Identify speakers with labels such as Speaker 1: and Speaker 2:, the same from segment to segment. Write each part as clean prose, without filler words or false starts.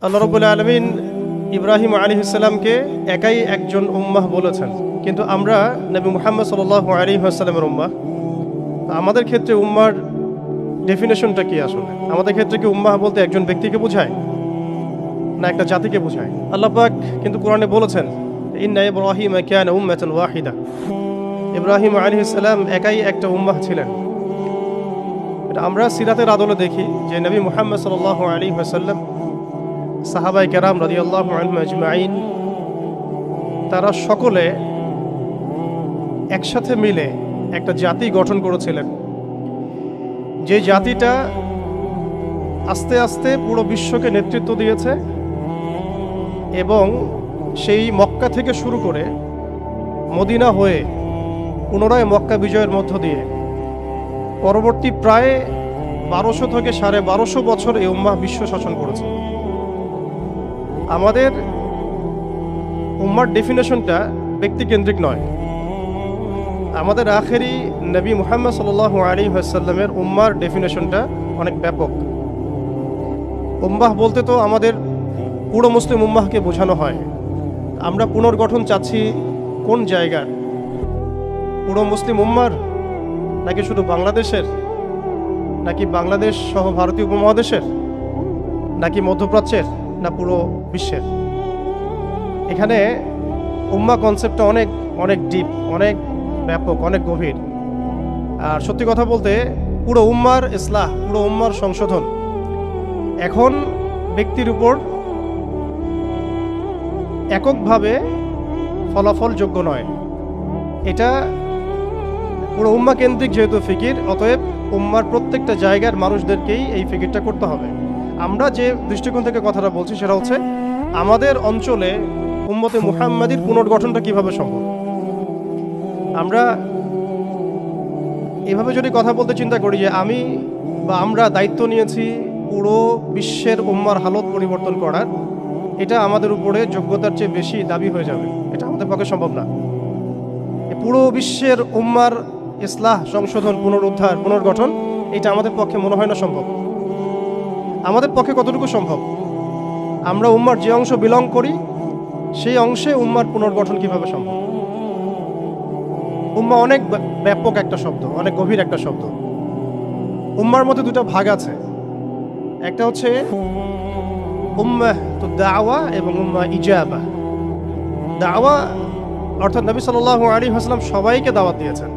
Speaker 1: আল্লাহ রাব্বুল আলামিন ইব্রাহিম আলাইহিস সালামকে একাই একজন উম্মাহ বলেছেন, কিন্তু আমরা নবী মুহাম্মদ সাল্লাল্লাহু আলাইহি ওয়াসাল্লামের উম্মাহ। আমাদের ক্ষেত্রে উম্মার ডেফিনেশনটা কি আসলে? আমাদের ক্ষেত্রে কি উম্মাহ বলতে একজন ব্যক্তিকে বোঝায় না একটা জাতিকে বোঝায়? আল্লাহ পাক কিন্তু কোরআনে বলেছেন, ইন্না ইব্রাহিম কানা উম্মাতান ওয়াহিদা। ইব্রাহিম আলাইহিস সালাম একাই একটা উম্মাহ ছিলেন। এটা আমরা সিরাতের আদলে দেখি যে নবী মুহাম্মদ সাল্লাল্লাহু আলাইহি ওয়াসাল্লাম, সাহাবায়ে কেরাম রাদিয়াল্লাহু আনহুম আজমাইন, তারা সকলে একসাথে মিলে একটা জাতি গঠন করেছিলেন, যে জাতিটা আস্তে আস্তে পুরো বিশ্বকে নেতৃত্ব দিয়েছে এবং সেই মক্কা থেকে শুরু করে মদিনা হয়ে পুনরায় মক্কা বিজয়ের মধ্য দিয়ে পরবর্তী প্রায় 1200 থেকে 1250 বছর এই উম্মাহ বিশ্ব শাসন করেছে। আমাদের উম্মার ডেফিনেশনটা ব্যক্তিকেন্দ্রিক নয়। আমাদের আখেরি নবী মুহাম্মদ সাল্লাল্লাহু আলাইহি ওয়াসাল্লামের উম্মার ডেফিনেশনটা অনেক ব্যাপক। উম্মাহ বলতে তো আমাদের পুরো মুসলিম উম্মাহকে বোঝানো হয়। আমরা পুনর্গঠন চাচ্ছি কোন জায়গার? পুরো মুসলিম উম্মার, নাকি শুধু বাংলাদেশের, নাকি বাংলাদেশ সহ ভারতীয় উপমহাদেশের, নাকি মধ্যপ্রাচ্যের, না পুরো বিশ্বের? এখানে উম্মাহ কনসেপ্টটা অনেক অনেক ডিপ, অনেক ব্যাপক, অনেক গভীর। আর সত্যি কথা বলতে পুরো উম্মার ইসলাহ, পুরো উম্মার সংশোধন এখন ব্যক্তির উপর এককভাবে ফলাফলযোগ্য নয়। এটা পুরো উম্মা কেন্দ্রিক যেহেতু ফিকির, অতএব উম্মার প্রত্যেকটা জায়গার মানুষদেরকেই এই ফিকিরটা করতে হবে। আমরা যে দৃষ্টিকোণ থেকে কথাটা বলছি সেটা হচ্ছে আমাদের অঞ্চলে উম্মতে মুহাম্মাদির পুনর্গঠনটা কিভাবে সম্ভব। আমরা এভাবে যদি কথা বলতে চিন্তা করি যে আমি বা আমরা দায়িত্ব নিয়েছি পুরো বিশ্বের উম্মার হালত পরিবর্তন করার, এটা আমাদের উপরে যোগ্যতার চেয়ে বেশি দাবি হয়ে যাবে। এটা আমাদের পক্ষে সম্ভব না। পুরো বিশ্বের উম্মার ইসলাহ, সংশোধন, পুনরুদ্ধার, পুনর্গঠন, এটা আমাদের পক্ষে মনে হয় না সম্ভব। আমাদের পক্ষে কতটুকু সম্ভব? আমরা উম্মার যে অংশ বিলং করি সেই অংশে উম্মার পুনর্গঠন কিভাবে সম্ভব? উম্মা অনেক ব্যাপক একটা শব্দ, অনেক গভীর একটা শব্দ। উম্মার মধ্যে দুটো ভাগ আছে, একটা হচ্ছে উম্মাহ তো দাওয়া এবং উম্মাহ ইজাবা। দাওয়া অর্থাৎ নবী সাল্লাল্লাহু আলাইহি ওয়াসাল্লাম সবাইকে দাওয়াত দিয়েছেন।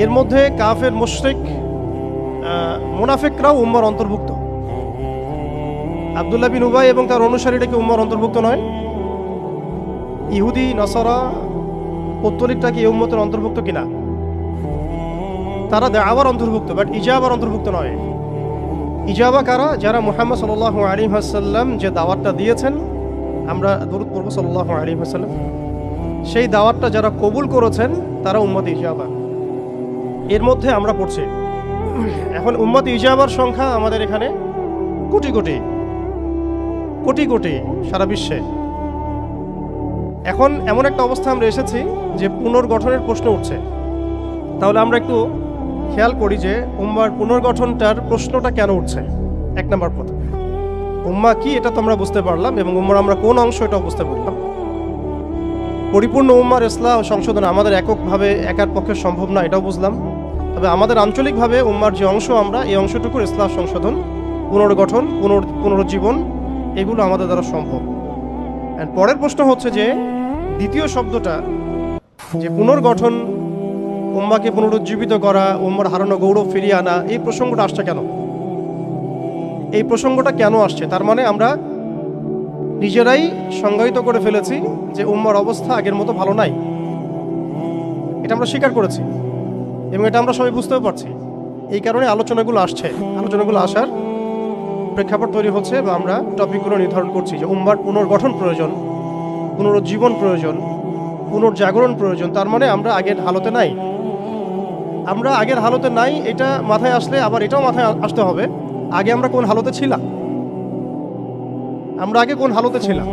Speaker 1: এর মধ্যে কাফের, মুশরিক, মুনাফিকরাও উম্মার অন্তর্ভুক্ত। আব্দুল্লাহ বিন উবাই এবং তার অনুসারীরা কি উম্মার অন্তর্ভুক্ত নয়? ইহুদি, নসারা, পৌত্তলিকটা কি এই উম্মতের অন্তর্ভুক্ত কিনা? তারা দাওয়ার অন্তর্ভুক্ত, বাট ইজাবার অন্তর্ভুক্ত নয়। ইজাবা কারা? যারা মুহাম্মদ সাল্লাল্লাহু আলাইহি ওয়াসাল্লাম যে দাওয়াতটা দিয়েছেন, আমরা দরুদ পড়ব সাল্লাল্লাহু আলাইহি ওয়াসাল্লাম, সেই দাওয়াতটা যারা কবুল করেছেন তারা উম্মত ইজাবা। এর মধ্যে আমরা পড়ছি। এখন উম্মত ইজাবার সংখ্যা আমাদের এখানে কোটি কোটি কোটি কোটি সারা বিশ্বে। এখন এমন একটা অবস্থা আমরা এসেছি যে পুনর্গঠনের প্রশ্ন উঠছে। তাহলে আমরা একটু খেয়াল করি যে উম্মার পুনর্গঠনটার প্রশ্নটা কেন উঠছে। এক নম্বর কথা, উম্মা কি এটা তো আমরা বুঝতে পারলাম, এবং উম্মার আমরা কোন অংশ এটাও বুঝতে পারলাম। পরিপূর্ণ উম্মার ইসলাহ সংশোধন আমাদের এককভাবে একার পক্ষে সম্ভব না, এটাও বুঝলাম। তবে আমাদের আঞ্চলিকভাবে উম্মার যে অংশ, আমরা এই অংশটুকুর ইসলাহ সংশোধন, পুনর্গঠন, পুনরুজ্জীবন, এগুলো আমাদের দ্বারা সম্ভব। পরের প্রশ্ন হচ্ছে যে দ্বিতীয় শব্দটা, যে পুনর্গঠন, উম্মাকে পুনরুজ্জীবিত করা, উম্মার হারানো গৌরব ফিরিয়ে আনা, এই প্রসঙ্গটা আসছে কেন? এই প্রসঙ্গটা কেন আসছে? তার মানে আমরা নিজেরাই সংজ্ঞায়িত করে ফেলেছি যে উম্মার অবস্থা আগের মতো ভালো নাই। এটা আমরা স্বীকার করেছি এবং এটা আমরা সবাই বুঝতেও পারছি। এই কারণে আলোচনাগুলো আসছে। আলোচনাগুলো আসার প্রেক্ষাপট তৈরি হচ্ছে বা আমরা টপিকগুলো নির্ধারণ করছি যে উম্মার পুনর্গঠন প্রয়োজন, পুনরুজ্জীবন প্রয়োজন, পুনর্জাগরণ প্রয়োজন। তার মানে আমরা আগের হালতে নাই। আমরা আগের হালতে নাই, এটা মাথায় আসলে আবার এটাও মাথায় আসতে হবে আগে আমরা কোন হালতে ছিলাম। আমরা আগে কোন হালতে ছিলাম?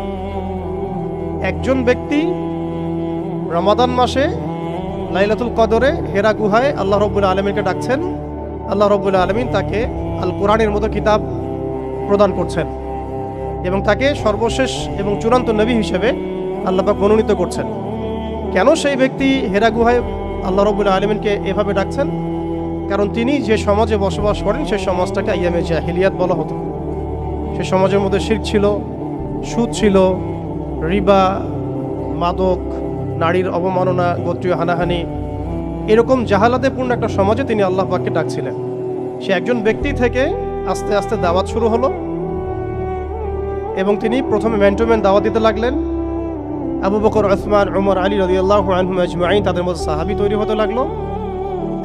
Speaker 1: একজন ব্যক্তি রমাদান মাসে লাইলাতুল কদরে হেরা গুহায় আল্লাহ রাব্বুল আলামিনকে ডাকছেন। আল্লাহ রাব্বুল আলামিন তাকে আল কোরআনের মতো কিতাব প্রদান করছেন। এবং তাকে সর্বশেষ এবং চূড়ান্ত নবী হিসেবে আল্লাহ পাক মনোনীত করছেন। কেন সেই ব্যক্তি হেরা গুহায় আল্লাহ রাব্বুল আলামিনকে এভাবে ডাকছেন? কারণ তিনি যে সমাজে বসবাস করেন সেই সমাজটাকে আইয়ামে জাহিলিয়াত বলা হতো। সে সমাজের মধ্যে শিরক ছিল, সুদ ছিল, রিবা, মাদক, নারীর অবমাননা, গোত্রীয় হানাহানি, এরকম জাহালাতে পূর্ণ একটা সমাজে তিনি আল্লাহ পাককে ডাকছিলেন। সে একজন ব্যক্তি থেকে আস্তে আস্তে দাওয়াত শুরু হলো এবং তিনি প্রথমে ম্যান টু ম্যান দাওয়াত দিতে লাগলেন। আবু বকর, উসমান, উমর, আলী রাদিয়াল্লাহু আনহুম আজমাইন, তাদের মধ্যে সাহাবী তৈরি হতে লাগলো।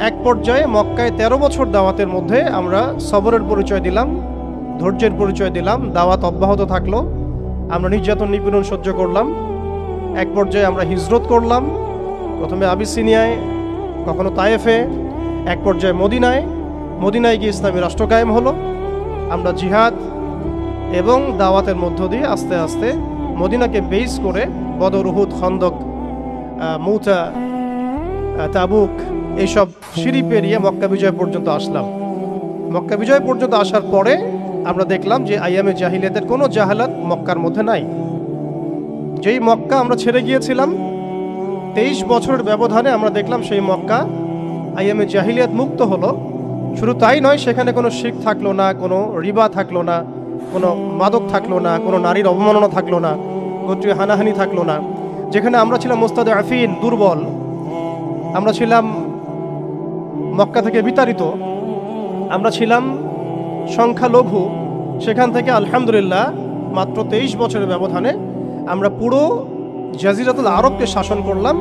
Speaker 1: এক পর্যায়ে মক্কায় 13 বছর দাওয়াতের মধ্যে আমরা সবরের পরিচয় দিলাম, ধৈর্যের পরিচয় দিলাম, দাওয়াত অব্যাহত থাকলো, আমরা নির্যাতন নিপীড়ন সহ্য করলাম। এক পর্যায়ে আমরা হিজরত করলাম, প্রথমে আবিসিনিয়ায়, কখনো তায়েফে, এক পর্যায়ে মদিনায় গিয়ে ইসলামী রাষ্ট্র কায়েম হলো। আমরা জিহাদ এবং দাওয়াতের মধ্য দিয়ে আস্তে আস্তে মদিনাকে বেস করে বদর, উহুদ, খন্দক, মুতা, তাবুক এইসব সিঁড়ি পেরিয়ে মক্কা বিজয় পর্যন্ত আসলাম। মক্কা বিজয় পর্যন্ত আসার পরে আমরা দেখলাম যে আইয়ামে জাহিলিয়াতের কোনো জাহালাত মক্কার মধ্যে নাই। যেই মক্কা আমরা ছেড়ে গিয়েছিলাম 23 বছরের ব্যবধানে আমরা দেখলাম সেই মক্কা আইয়ামে জাহিলিয়াত মুক্ত হলো। শুধু তাই নয়, সেখানে কোনো শিরক থাকলো না, কোনো রিবা থাকলো না, কোনো মাদক থাকলো না, কোনো নারীর অবমাননা থাকলো না, গোত্রীয় হানাহানি থাকলো না। যেখানে আমরা ছিলাম মুস্তাদআফিন, দুর্বল, আমরা ছিলাম মক্কা থেকে বিতাড়িত, আমরা ছিলাম সংখ্যালঘু, সেখান থেকে আলহামদুলিল্লাহ মাত্র 23 বছরের ব্যবধানে আমরা পুরো জাজিরাতুল আরবকে শাসন করলাম।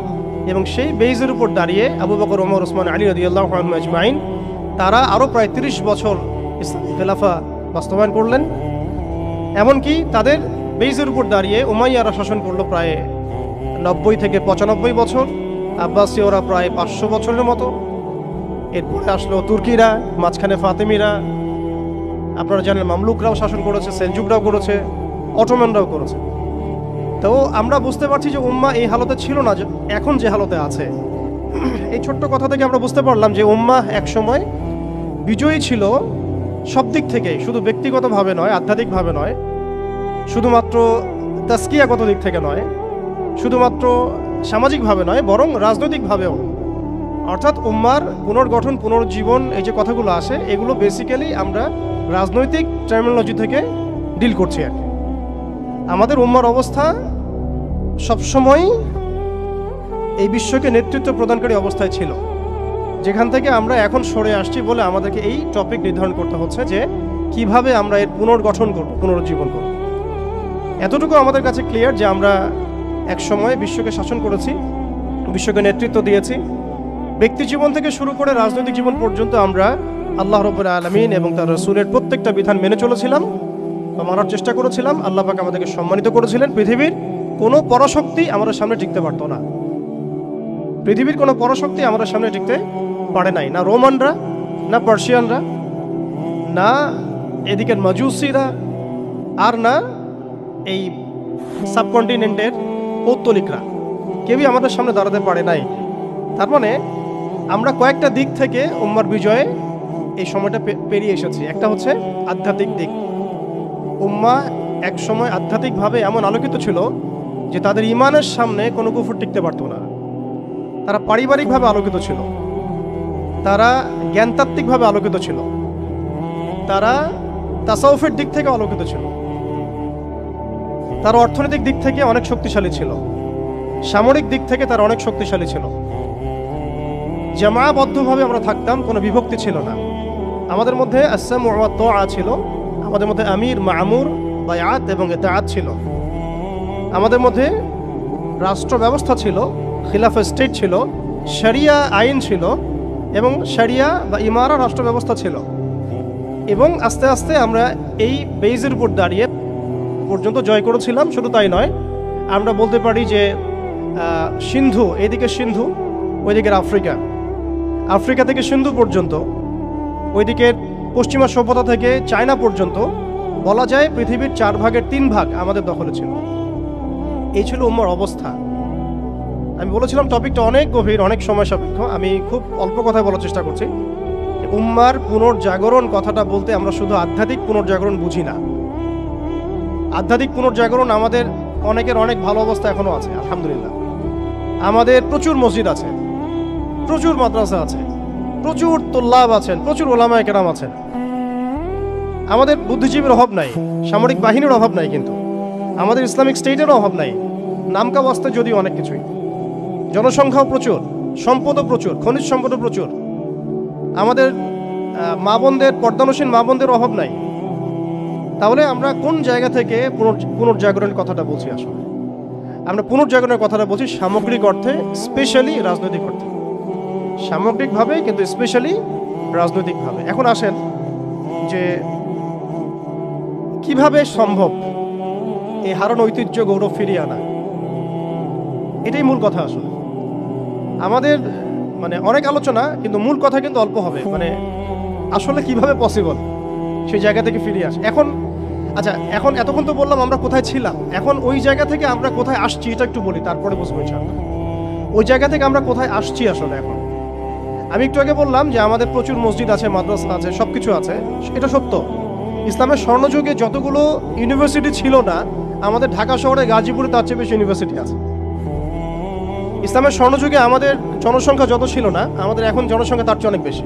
Speaker 1: এবং সেই বেইজের উপর দাঁড়িয়ে আবু বকর, ওমর, ওসমান, আলী রাদিয়াল্লাহু আনহুম আজমাইন তারা আরও প্রায় 30 বছর খেলাফা বাস্তবায়ন করলেন। এমনকি তাদের বেইজের উপর দাঁড়িয়ে উমাইয়ারা শাসন করলো প্রায় 90 থেকে 95 বছর, আব্বাসীয়রা প্রায় 500 বছরের মতো। এরপরে আসলো তুর্কিরা, মাঝখানে ফাতেমিরা, আপনারা জানেন মামলুকরাও শাসন করেছে, সেলজুকরাও করেছে, অটোম্যানরাও করেছে। তো আমরা বুঝতে পারছি যে উম্মাহ এই হালতে ছিল না এখন যে হালতে আছে। এই ছোট্ট কথা থেকে আমরা বুঝতে পারলাম যে উম্মাহ একসময় বিজয়ী ছিল সব দিক থেকে, শুধু ব্যক্তিগতভাবে নয়, আধ্যাত্মিকভাবে নয়, শুধুমাত্র তাসকিয়াগত দিক থেকে নয়, শুধুমাত্র সামাজিকভাবে নয়, বরং রাজনৈতিকভাবেও। অর্থাৎ উম্মার পুনর্গঠন, পুনর্জীবন, এই যে কথাগুলো আসে, এগুলো বেসিক্যালি আমরা রাজনৈতিক টার্মিনোলজি থেকে ডিল করছি আর কি। আমাদের উম্মার অবস্থা সবসময় এই বিশ্বকে নেতৃত্ব প্রদানকারী অবস্থায় ছিল, যেখান থেকে আমরা এখন সরে আসছি বলে আমাদেরকে এই টপিক নির্ধারণ করতে হচ্ছে যে কিভাবে আমরা এর পুনর্গঠন করব, পুনরুজ্জীবন করব। এতটুকু আমাদের কাছে ক্লিয়ার যে আমরা এক সময় বিশ্বকে শাসন করেছি, বিশ্বকে নেতৃত্ব দিয়েছি। ব্যক্তি জীবন থেকে শুরু করে রাজনৈতিক জীবন পর্যন্ত আমরা আল্লাহ রাব্বুল আলামিন এবং তার রাসূলের প্রত্যেকটা বিধান মেনে চলেছিলাম বা মানার চেষ্টা করেছিলাম। আল্লাহ পাক আমাদেরকে সম্মানিত করেছিলেন। পৃথিবীর কোনো পরাশক্তি আমাদের সামনে টিকতে পারত না। পৃথিবীর কোনো পরাশক্তি আমাদের সামনে টিকতে পারে নাই, না রোমানরা, না পার্সিয়ানরা, না এদিকের মাজুসিরা, আর না এই সাবকন্টিনেন্টের পৌত্তলিকরা। কেউই আমাদের সামনে দাঁড়াতে পারে নাই। তার মানে আমরা কয়েকটা দিক থেকে উম্মার বিজয়ে এই সময়টা পেরিয়ে এসেছি। একটা হচ্ছে আধ্যাত্মিক দিক। উম্মাহ এক সময় আধ্যাত্মিকভাবে এমন আলোকিত ছিল যে তাদের ঈমানের সামনে কোনো কুফর টিকতে পারত না। তারা পারিবারিকভাবে আলোকিত ছিল, তারা জ্ঞানতাত্ত্বিকভাবে আলোকিত ছিল, তারা তাসাউফের দিক থেকে আলোকিত ছিল, তারা অর্থনৈতিক দিক থেকে অনেক শক্তিশালী ছিল, সামরিক দিক থেকে তারা অনেক শক্তিশালী ছিল। জামাবদ্ধভাবে আমরা থাকতাম, কোনো বিভক্তি ছিল না। আমাদের মধ্যে আসসামু ওয়া তাআ ছিল, আমাদের মধ্যে আমির, মামুর, বায়াত এবং ইতাআত ছিল। আমাদের মধ্যে রাষ্ট্র ব্যবস্থা ছিল, খিলাফা স্টেট ছিল, শরিয়া আইন ছিল এবং শরিয়া বা ইমারা রাষ্ট্র ব্যবস্থা ছিল। এবং আস্তে আস্তে আমরা এই বেইজের উপর দাঁড়িয়ে পর্যন্ত জয় করেছিলাম। শুধু তাই নয়, আমরা বলতে পারি যে সিন্ধু, এদিকে সিন্ধু, ওইদিকের আফ্রিকা, আফ্রিকা থেকে সিন্ধু পর্যন্ত, ওইদিকের পশ্চিমা সভ্যতা থেকে চায়না পর্যন্ত বলা যায় পৃথিবীর 4 ভাগের 3 ভাগ আমাদের দখলে ছিল। এই ছিল উম্মার অবস্থা। আমি বলেছিলাম টপিকটা অনেক গভীর, অনেক সময় সাপেক্ষ। আমি খুব অল্প কথায় বলার চেষ্টা করছি। উম্মার পুনর্জাগরণ কথাটা বলতে আমরা শুধু আধ্যাত্মিক পুনর্জাগরণ বুঝি না। আধ্যাত্মিক পুনর্জাগরণ আমাদের অনেকের অনেক ভালো অবস্থা এখনো আছে, আলহামদুলিল্লাহ। আমাদের প্রচুর মসজিদ আছে, প্রচুর মাদ্রাসা আছে, প্রচুর তোল্লাব আছেন, প্রচুর ওলামায়ে কেরাম আছেন। আমাদের বুদ্ধিজীবীর অভাব নাই, সামরিক বাহিনীর অভাব নাই, কিন্তু আমাদের ইসলামিক স্টেটেরও অভাব নাই। নামকা বাস্তে যদিও অনেক কিছুই, জনসংখ্যাও প্রচুর, সম্পদও প্রচুর, খনিজ সম্পদও প্রচুর। আমাদের মা বোনদের, পর্দানসীন মা বোনদের অভাব নাই। তাহলে আমরা কোন জায়গা থেকে পুনর্জাগরণের কথাটা বলছি? আসলে আমরা পুনর্জাগরণের কথাটা বলছি সামগ্রিক অর্থে, স্পেশালি রাজনৈতিক অর্থে, সামগ্রিকভাবে কিন্তু স্পেশালি রাজনৈতিকভাবে। এখন আসেন যে কিভাবে সম্ভব এই হারানো ঐতিহ্য গৌরব ফিরিয়ে আনা, এটাই মূল কথা। আসলে আমাদের মানে অনেক আলোচনা, কিন্তু মূল কথা কিন্তু অল্প হবে। মানে আসলে কিভাবে পসিবল সেই জায়গা থেকে ফিরিয়ে আসে। এখন আচ্ছা, এখন এতক্ষণ তো বললাম আমরা কোথায় ছিলাম, এখন ওই জায়গা থেকে আমরা কোথায় আসছি এটা একটু বলি, তারপরে বুঝবো ইনশাআল্লাহ ওই জায়গা থেকে আমরা কোথায় আসছি। আসলে এখন আমি একটু আগে বললাম যে আমাদের প্রচুর মসজিদ আছে, মাদ্রাসা আছে, সব কিছু আছে, এটা সত্য। ইসলামের স্বর্ণযুগে যতগুলো ইউনিভার্সিটি ছিল না, আমাদের ঢাকা শহরে গাজীপুরে তার চেয়ে বেশি ইউনিভার্সিটি আছে। ইসলামের স্বর্ণযুগে আমাদের জনসংখ্যা যত ছিল না, আমাদের এখন জনসংখ্যা তার চেয়ে অনেক বেশি।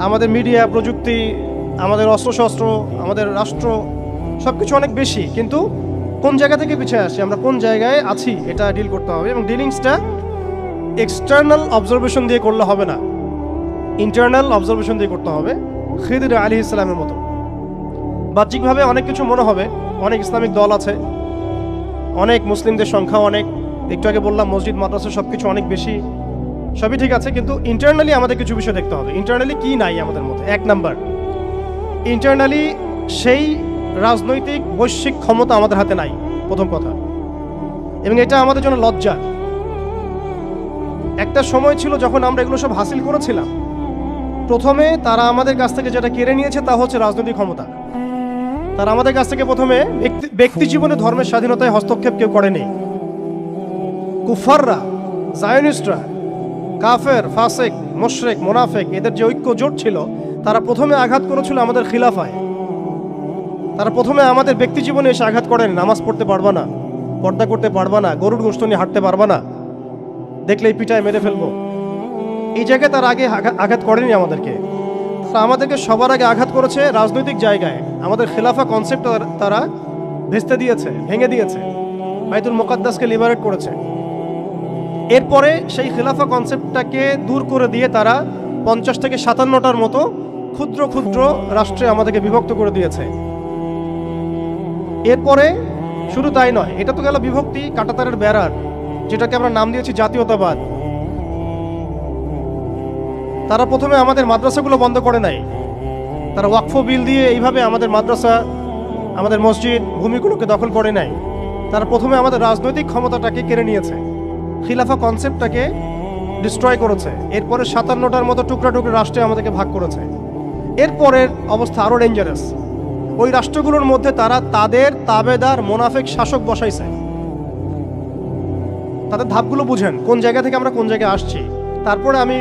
Speaker 1: আমাদের মিডিয়া, প্রযুক্তি, আমাদের অস্ত্রশস্ত্র, আমাদের রাষ্ট্র, সব কিছু অনেক বেশি। কিন্তু কোন জায়গা থেকে পিছিয়ে আসছি, আমরা কোন জায়গায় আছি, এটা ডিল করতে হবে। এবং ডিলিংসটা এক্সটার্নাল অবজারভেশন দিয়ে করলে হবে না, ইন্টারনাল অবজারভেশন দিয়ে করতে হবে। খিদির আলাইহিস সালামের মতো বাহ্যিকভাবে অনেক কিছু মনে হবে, অনেক ইসলামিক দল আছে, অনেক মুসলিমদের সংখ্যা অনেক, একটু আগে বললাম মসজিদ মাদ্রাসা সব কিছু অনেক বেশি, সবই ঠিক আছে। কিন্তু ইন্টারনালি আমাদের কিছু বিষয় দেখতে হবে। ইন্টারনালি কি নাই আমাদের মধ্যে? এক নাম্বার, ইন্টারনালি সেই রাজনৈতিক বৈশ্বিক ক্ষমতা আমাদের হাতে নাই, প্রথম কথা। এবং এটা আমাদের জন্য লজ্জা। একটা সময় ছিল যখন আমরা এগুলো সব হাসিল করেছিলাম, প্রথমে তারা আমাদের কাছ থেকে যেটা কেড়ে নিয়েছে তা হচ্ছে রাজনৈতিক ক্ষমতা। তারা আমাদের কাছ থেকে প্রথমে ব্যক্তি জীবনে ধর্মের স্বাধীনতায় হস্তক্ষেপ কেউ করেনি। কুফাররা, জায়নিস্টরা, কাফের, ফাসেক, মুশরিক, মুনাফিক, এদের যে ঐক্য জোট ছিল, তারা প্রথমে আঘাত করেছিল আমাদের খিলাফায়। তারা প্রথমে আমাদের ব্যক্তি জীবনে এসে আঘাত করেন, নামাজ পড়তে পারবা না, পর্দা করতে পারবা না, গরুর গোশত নিয়ে হাঁটতে পারবা না, দেখলেই পিটায় মেরে ফেলবো, এই জায়গায় তার আগে আঘাত করেনি আমাদেরকে। আমাদেরকে সবার আগে আঘাত করেছে রাজনৈতিক জায়গায়। আমাদের খেলাফা কনসেপ্ট তারা ভেস্তে দিয়েছে, ভেঙে দিয়েছে, বাইতুল মুকাদ্দাসকে লিবারেট করেছে। এরপরে সেই খেলাফা কনসেপ্টটাকে দূর করে দিয়ে তারা 50 থেকে 57টার মতো ক্ষুদ্র ক্ষুদ্র রাষ্ট্রে আমাদেরকে বিভক্ত করে দিয়েছে। এরপরে শুধু তাই নয়, এটা তো গেল বিভক্তি, কাঁটাতারের বেড়ার, যেটাকে আমরা নাম দিয়েছি জাতীয়তাবাদ। তারা প্রথমে আমাদের মাদ্রাসাগুলো বন্ধ করে নাই, তারা ওয়াকফ বিল দিয়ে এইভাবে আমাদের মাদ্রাসা, আমাদের মসজিদ, ভূমিগুলোকে দখল করে নাই। তারা প্রথমে আমাদের রাজনৈতিক ক্ষমতাটাকে কেড়ে নিয়েছে, খিলাফা কনসেপ্টটাকে ডিস্ট্রয় করেছে। এরপরে 57টার মতো টুকরা টুকরা রাষ্ট্রে আমাদেরকে ভাগ করেছে। এরপরের অবস্থা আরও ডেঞ্জারাস। ওই রাষ্ট্রগুলোর মধ্যে তারা তাদের তাবেদার মুনাফিক শাসক বসাইছে। তাদের ধাপগুলো বুঝেন, কোন জায়গা থেকে আমরা কোন জায়গায় আসছি। তারপরে আমি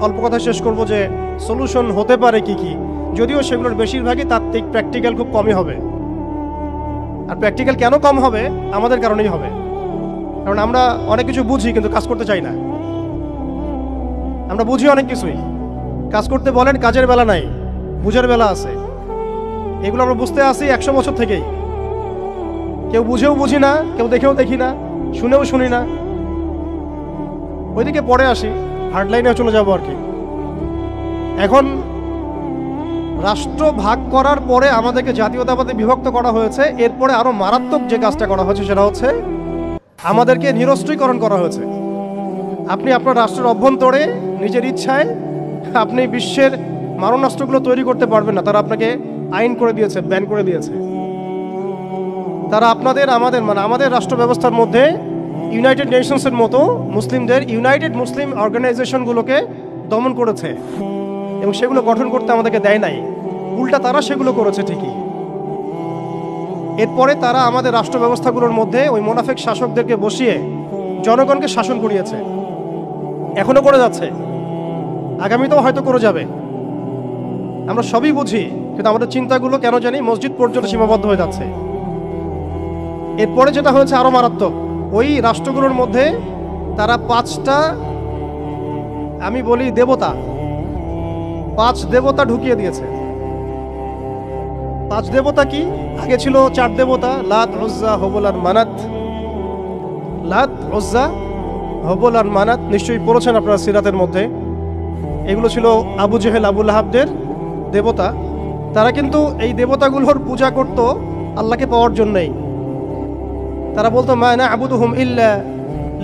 Speaker 1: অল্প কথা শেষ করব যে সলিউশন হতে পারে কি কি, যদিও সেগুলোর বেশিরভাগই তাত্ত্বিক, প্র্যাকটিক্যাল খুব কমই হবে। আর প্র্যাকটিক্যাল কেন কম হবে? আমাদের কারণেই হবে, কারণ আমরা অনেক কিছু বুঝি কিন্তু কাজ করতে চাই না। আমরা বুঝি অনেক কিছুই, কাজ করতে বলেন কাজের বেলা নাই, বুঝার বেলা আছে। এগুলো আমরা বুঝতে আসি 100 বছর থেকেই। কেউ বুঝেও বুঝি না, কেউ দেখেও দেখি না, শুনেও শুনি না। ওইদিকে পরে আসি, হার্ডলাইনে চলে যাবো আর কি। এখন রাষ্ট্র ভাগ করার পরে আমাদেরকে জাতীয়তাবাদে বিভক্ত করা হয়েছে। এরপরে আরো মারাত্মক যে কাজটা করা হয়েছে সেটা হচ্ছে আমাদেরকে নিরস্ত্রীকরণ করা হয়েছে। আপনি আপনার রাষ্ট্রের অভ্যন্তরে নিজের ইচ্ছায় আপনি বিশ্বের মারণাস্ত্রগুলো তৈরি করতে পারবেন না। তারা আপনাকে আইন করে দিয়েছে, ব্যান করে দিয়েছে। তারা আমাদের রাষ্ট্র ব্যবস্থার মধ্যে ইউনাইটেড নেশনসের মতো মুসলিমদের ইউনাইটেড মুসলিম অর্গানাইজেশনগুলোকে দমন করেছে এবং সেগুলো গঠন করতে আমাদেরকে দেয় নাই। উল্টা তারা সেগুলো করেছে ঠিকই। এরপরে তারা আমাদের রাষ্ট্র ব্যবস্থাগুলোর মধ্যে ওই মুনাফিক শাসকদেরকে বসিয়ে জনগণকে শাসন করিয়েছে। এখনো করে যাচ্ছে, আগামীতেও হয়তো করে যাবে। আমরা সবই বুঝি, কিন্তু আমাদের চিন্তাগুলো কেন জানি মসজিদ পর্যন্ত সীমাবদ্ধ হয়ে যাচ্ছে। এরপরে যেটা হয়েছে আরো মারাত্মক, ওই রাষ্ট্রগুলোর মধ্যে তারা 5টা আমি বলি দেবতা, 5 দেবতা ঢুকিয়ে দিয়েছে। 5 দেবতা কি? আগে ছিল 4 দেবতা, লাত, উজ্জা, হুবল আর মানাত। লাত, উজ্জা, হুবল আর মানাত নিশ্চয়ই পড়েছেন আপনারা সিরাতের মধ্যে। এগুলো ছিল আবু জেহেল, আবু লাহাবদের দেবতা। তারা কিন্তু এই দেবতাগুলোর পূজা করত আল্লাহকে পাওয়ার জন্যই। তারা বলতো মা না'বুদুহুম ইল্লা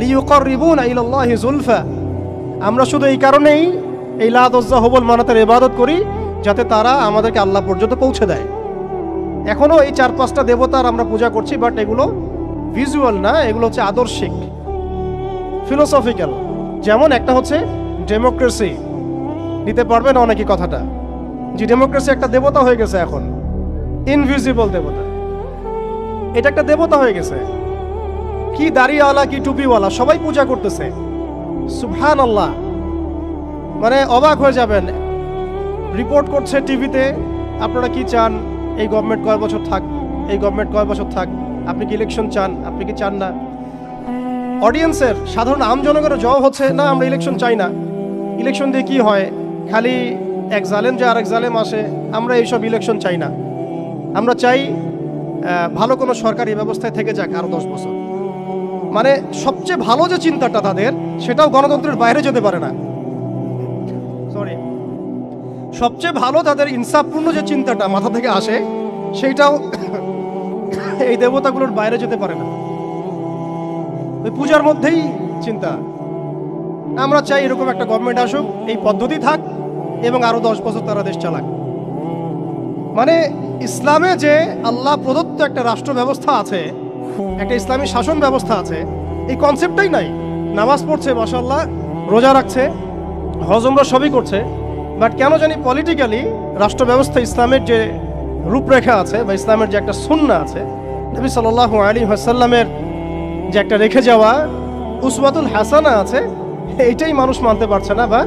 Speaker 1: লিয়ুকাররিবুনা ইলাল্লাহি যুলফা, আমরা শুধু এই কারণেই এই লাত, উজ্জা, হুবল, মানাতের ইবাদত করি যাতে তারা আমাদেরকে আল্লাহ পর্যন্ত পৌঁছে দেয়। এখনো এই 4-5টা দেবতার আমরা পূজা করছি, বাট এগুলো ভিজুয়াল না, এগুলো হচ্ছে আদর্শিক, ফিলোসফিক্যাল। যেমন একটা হচ্ছে ডেমোক্রেসি, নিতে পারবেন অনেকে কথাটা, যে ডেমোক্রেসি একটা দেবতা হয়ে গেছে এখন, ইনভিজিবল দেবতা, এটা একটা দেবতা হয়ে গেছে। কি দাড়িওয়ালা কি টুপিওয়ালা সবাই পূজা করতেছে, সুবহানাল্লাহ। মানে অবাক হয়ে যাবেন, রিপোর্ট করছে টিভিতে, আপনারা কি চান, এই গভর্নমেন্ট কয় বছর থাক, এই গভর্নমেন্ট কয় বছর থাক, আপনি কি ইলেকশন চান, আপনি কি চান না। অডিয়েন্সের, সাধারণ আম জনগণের জবাব হচ্ছে না, আমরা ইলেকশন চাই না। ইলেকশন দিয়ে কি হয়, খালি এক জালেম যে আরেক জালেম আসে, আমরা এইসব ইলেকশন চাই না। আমরা চাই ভালো কোনো সরকারি ব্যবস্থায় থেকে যাক আরো 10 বছর। মানে সবচেয়ে ভালো যে চিন্তাটা তাদের, সেটাও গণতন্ত্রের বাইরে যেতে পারে না। সরি, সবচেয়ে ভালো তাদের ইনসাফপূর্ণ যে চিন্তাটা মাথা থেকে আসে, সেইটাও এই দেবতাগুলোর বাইরে যেতে পারে না। ওই পূজার মধ্যেই চিন্তা, আমরা চাই এরকম একটা গভর্নমেন্ট আসুক, এই পদ্ধতি থাক এবং আরো 10 বছর তারা দেশ চালাক। মানে ইসলামে যে আল্লাহ প্রদত্ত একটা রাষ্ট্র ব্যবস্থা আছে, একটা ইসলামী শাসন ব্যবস্থা আছে, এই কনসেপ্টটাই নাই। নামাজ পড়ছে মাশাআল্লাহ, রোজা রাখছে, হজ উমরা সবই করছে, বাট কেন জানি পলিটিক্যালি রাষ্ট্র ব্যবস্থা, ইসলামের যে রূপরেখা আছে বা ইসলামের যে একটা সুন্নাহ আছে, নবী সাল্লাল্লাহু আলাইহি ওয়াসাল্লামের যে একটা রেখে যাওয়া উসওয়াতুল হাসানা আছে, এইটাই মানুষ মানতে পারছে না বা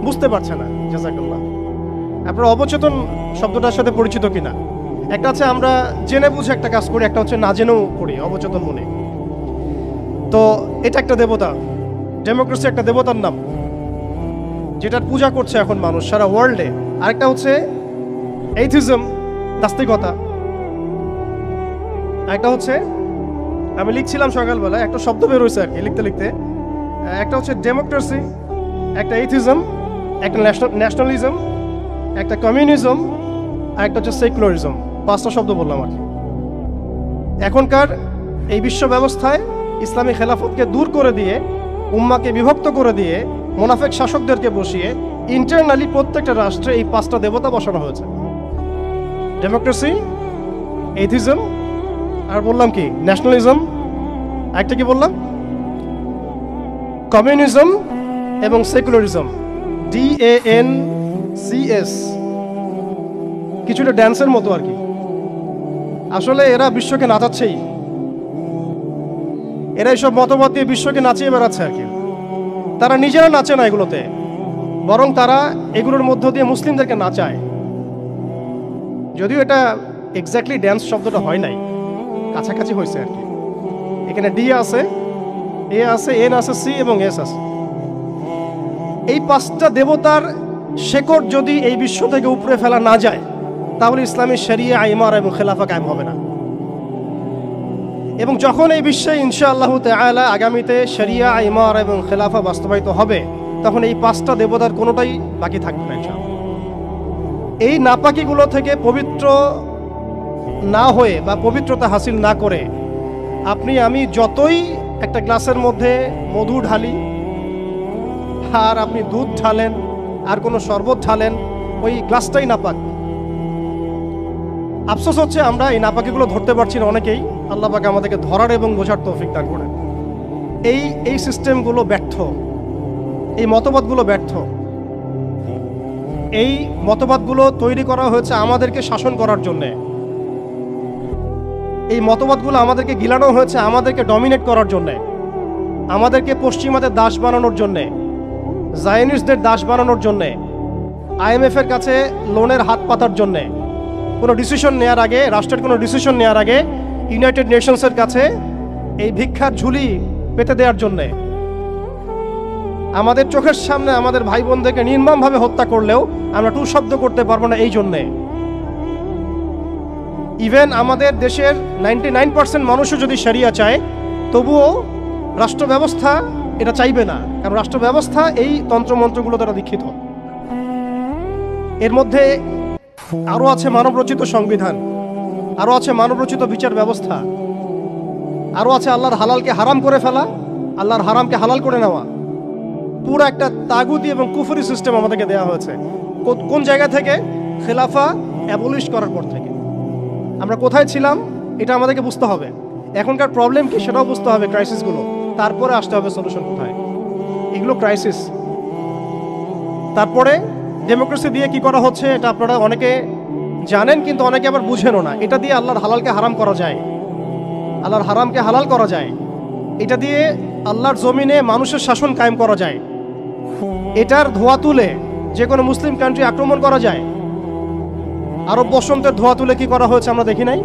Speaker 1: বুঝতে পারছে না। জাযাকাল্লাহ। আপনারা অবচেতন শব্দটার সাথে পরিচিত কিনা? একটা আছে আমরা জেনে বুঝে একটা কাজ করি, একটা হচ্ছে না জেনেও করি, অবচেতন মনে। তো এটা একটা দেবতা, ডেমোক্রেসি একটা দেবতার নাম, যেটার পূজা করছে এখন মানুষ সারা ওয়ার্ল্ডে। আরেকটা হচ্ছে এইথিজম, নাস্তিকতা। একটা হচ্ছে, আমি লিখছিলাম সকালবেলা, একটা শব্দ বের হয়েছে আর কি লিখতে লিখতে, একটা হচ্ছে ডেমোক্রেসি, একটা এইথিজম, একটা ন্যাশনালিজম, একটা কমিউনিজম, আর একটা হচ্ছে সেকুলারিজম। 5টা শব্দ বললাম আর কি। এখনকার এই বিশ্ব ব্যবস্থায় ইসলামী খেলাফতকে দূর করে দিয়ে, উম্মাকে বিভক্ত করে দিয়ে, মুনাফিক শাসকদেরকে বসিয়ে ইন্টারনালি প্রত্যেকটা রাষ্ট্রে এই 5টা দেবতা বসানো হয়েছে। ডেমোক্রেসি, এইথিজম, আর বললাম কি ন্যাশনালিজম, একটা কি বললাম, কমিউনিজম এবং সেকুলারিজম, DANCS, কিছুটা ড্যান্সের মতো আর কি। আসলে এরা বিশ্বকে নাচাচ্ছেই, এরা এইসব মতবাদ দিয়ে বিশ্বকে নাচিয়ে বেড়াচ্ছে আর কি। তারা নিজেরা নাচে না এগুলোতে, বরং তারা এগুলোর মধ্য দিয়ে মুসলিমদেরকে নাচায়। যদিও এটা এক্স্যাক্টলি ড্যান্স শব্দটা হয় নাই, কাছাকাছি হয়েছে আর কি। এখানে D আছে, A আছে, N আছে, C এবং S আছে। এই 5টা দেবতার শেকড় যদি এই বিশ্ব থেকে উপড়ে ফেলা না যায়, তাহলে ইসলামী শরিয়া, ইমারা এবং খেলাফা কায়েম হবে না। এবং যখন এই বিশ্বে ইনশাআল্লাহ তাআলা আগামীতে শরিয়া, ইমারা এবং খেলাফা বাস্তবায়িত হবে, তখন এই 5টা দেবতার কোনোটাই বাকি থাকবে না ইনশাআল্লাহ। এই নাপাকিগুলো থেকে পবিত্র না হয়ে বা পবিত্রতা হাসিল না করে আপনি আমি যতই একটা গ্লাসের মধ্যে মধু ঢালি, আর আপনি দুধ ঢালেন, আর কোনো শরবত ঢালেন, ওই গ্লাসটাই নাপাক। আফসোস হচ্ছে আমরা এই নাপাকিগুলো ধরতে পারছি না অনেকেই। আল্লাহ পাক আমাদেরকে ধরার এবং বোঝার তৌফিক দান করেন। এই সিস্টেমগুলো ব্যর্থ, এই মতবাদগুলো ব্যর্থ। এই মতবাদগুলো তৈরি করা হয়েছে আমাদেরকে শাসন করার জন্যে। এই মতবাদগুলো আমাদেরকে গিলানো হয়েছে আমাদেরকে ডমিনেট করার জন্যে, আমাদেরকে পশ্চিমাদের দাস বানানোর জন্যে, জায়নিস্টদের দাস বানানোর জন্যে, IMF এর কাছে লোনের হাত পাতার জন্যে, কোনো ডিসিশন নেওয়ার আগে, রাষ্ট্রের কোনো ডিসিশন নেওয়ার আগে ইউনাইটেড নেশনসের কাছে এই ভিক্ষার ঝুলি পেতে দেওয়ার জন্যে। আমাদের চোখের সামনে আমাদের ভাই বোনদেরকে নির্মমভাবে হত্যা করলেও আমরা টু শব্দ করতে পারবো না এই জন্যে। ইভেন আমাদের দেশের 99% মানুষও যদি শরিয়া চায়, তবুও রাষ্ট্র ব্যবস্থা এটা চাইবে না, কারণ রাষ্ট্র ব্যবস্থা এই তন্ত্রমন্ত্রগুলো দ্বারা দীক্ষিত। এর মধ্যে আরও আছে মানবরচিত সংবিধান, আরও আছে মানবরচিত বিচার ব্যবস্থা, আরও আছে আল্লাহর হালালকে হারাম করে ফেলা, আল্লাহর হারামকে হালাল করে নেওয়া। পুরো একটা তাগুতি এবং কুফরি সিস্টেম আমাদেরকে দেওয়া হয়েছে। কোন জায়গা থেকে? খেলাফা অ্যাবলিশ করার পর থেকে। আমরা কোথায় ছিলাম এটা আমাদেরকে বুঝতে হবে। এখনকার প্রবলেম কি সেটাও বুঝতে হবে, ক্রাইসিসগুলো, তারপরে আসতে হবে সলিউশন কোথায়। এগুলো ক্রাইসিস। তারপরে ডেমোক্রেসি দিয়ে কি করা হচ্ছে এটা আপনারা অনেকে জানেন, কিন্তু অনেকে আবার বুঝেনও না। এটা দিয়ে আল্লাহর হালালকে হারাম করা যায়, আল্লাহর হারামকে হালাল করা যায়। এটা দিয়ে আল্লাহর জমিনে মানুষের শাসন কায়েম করা যায়। এটার ধোয়া তুলে যে কোনো মুসলিম কান্ট্রি আক্রমণ করা যায়। আরব বসন্তের ধোয়া তুলে কি করা হয়েছে আমরা দেখি নাই?